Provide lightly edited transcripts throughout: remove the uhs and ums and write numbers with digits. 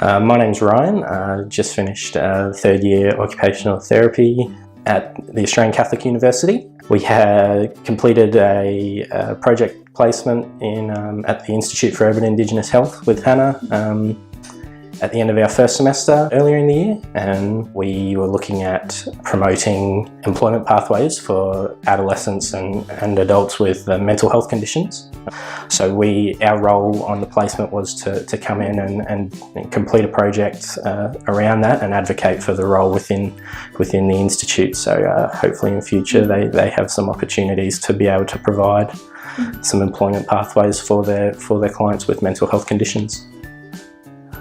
My name's Ryan. Just finished third year occupational therapy at the Australian Catholic University. We had completed a project placement at the Institute for Urban Indigenous Health with Hannah at the end of our first semester earlier in the year, and we were looking at promoting employment pathways for adolescents and adults with mental health conditions. So our role on the placement was to come in and complete a project around that and advocate for the role within the Institute. So hopefully in future they have some opportunities to be able to provide some employment pathways for their clients with mental health conditions.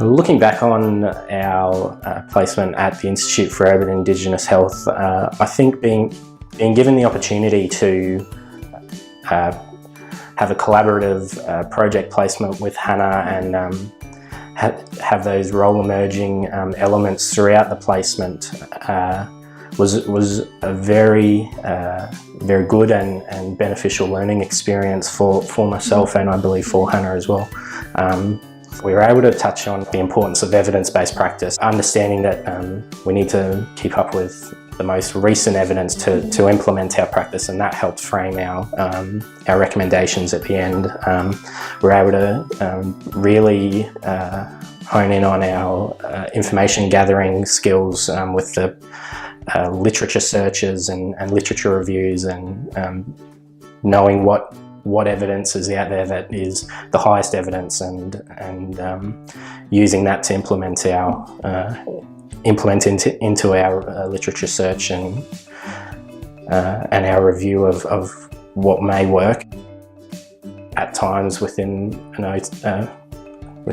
Looking back on our placement at the Institute for Urban Indigenous Health, I think being given the opportunity to have a collaborative project placement with Hannah and have those role emerging elements throughout the placement was a very good and beneficial learning experience for myself, and I believe for Hannah as well. We were able to touch on the importance of evidence-based practice, understanding that we need to keep up with the most recent evidence to implement our practice, and that helped frame our recommendations at the end. We were able to really hone in on our information gathering skills with the literature searches and literature reviews, and knowing what evidence is out there that is the highest evidence, and using that to implement into our literature search and our review of what may work. At times within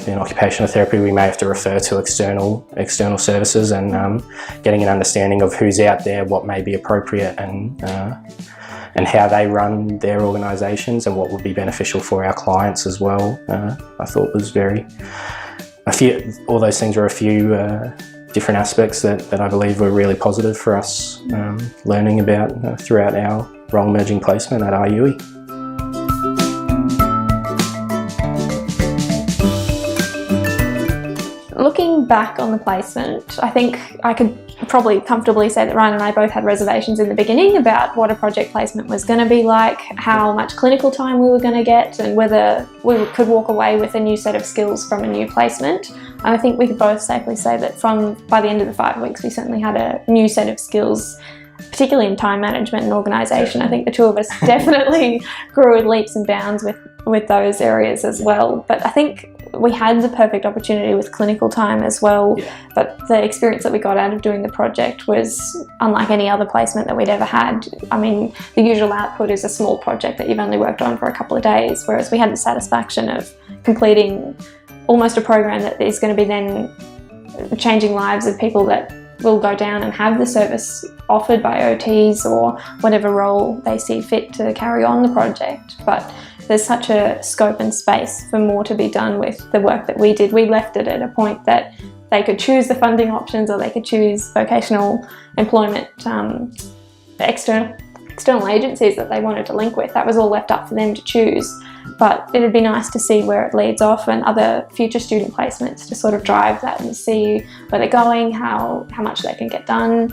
occupational therapy, we may have to refer to external services, and getting an understanding of who's out there, what may be appropriate, and how they run their organisations and what would be beneficial for our clients as well. I thought was all those things were a few different aspects that I believe were really positive for us learning about throughout our role merging placement at RUE. Looking back on the placement, I think I could probably comfortably say that Ryan and I both had reservations in the beginning about what a project placement was going to be like, how much clinical time we were going to get, and whether we could walk away with a new set of skills from a new placement. And I think we could both safely say that by the end of the 5 weeks, we certainly had a new set of skills, particularly in time management and organisation. I think the two of us definitely grew in leaps and bounds with those areas as well. But I think we had the perfect opportunity with clinical time as well, but the experience that we got out of doing the project was unlike any other placement that we'd ever had. I mean, the usual output is a small project that you've only worked on for a couple of days, whereas we had the satisfaction of completing almost a program that is going to be then changing lives of people that will go down and have the service offered by OTs or whatever role they see fit to carry on the project. But there's such a scope and space for more to be done with the work that we did. We left it at a point that they could choose the funding options, or they could choose vocational employment, external agencies that they wanted to link with. That was all left up for them to choose. But it'd be nice to see where it leads off, and other future student placements to sort of drive that and see where they're going, how much they can get done,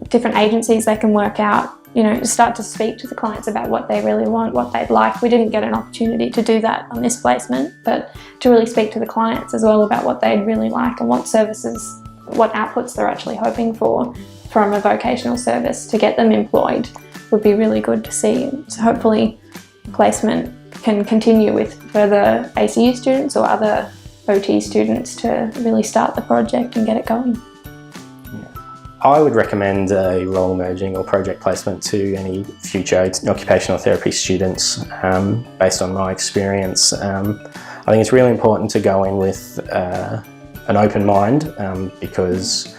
different agencies they can work out, start to speak to the clients about what they really want, what they'd like. We didn't get an opportunity to do that on this placement, but to really speak to the clients as well about what they'd really like and what services, what outputs they're actually hoping for from a vocational service to get them employed would be really good to see. So hopefully placement can continue with further ACU students or other OT students to really start the project and get it going. I would recommend a role merging or project placement to any future occupational therapy students based on my experience. I think it's really important to go in with an open mind because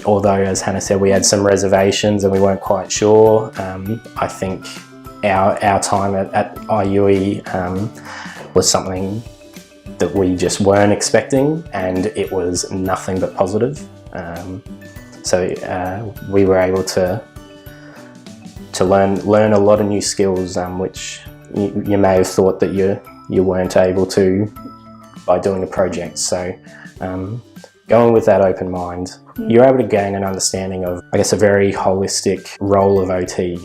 although, as Hannah said, we had some reservations and we weren't quite sure, I think our time at RUE was something that we just weren't expecting, and it was nothing but positive. So we were able to learn a lot of new skills, which you may have thought that you weren't able to by doing a project. So going with that open mind, you're able to gain an understanding of, I guess, a very holistic role of OT,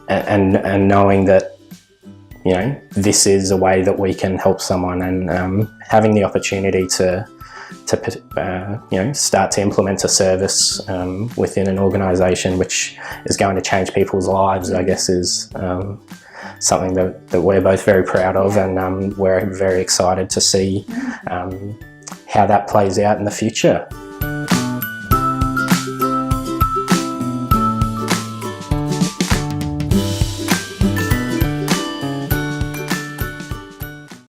and knowing that, you know, this is a way that we can help someone, and having the opportunity to you know, start to implement a service within an organisation which is going to change people's lives, I guess, is something that we're both very proud of, and we're very excited to see how that plays out in the future.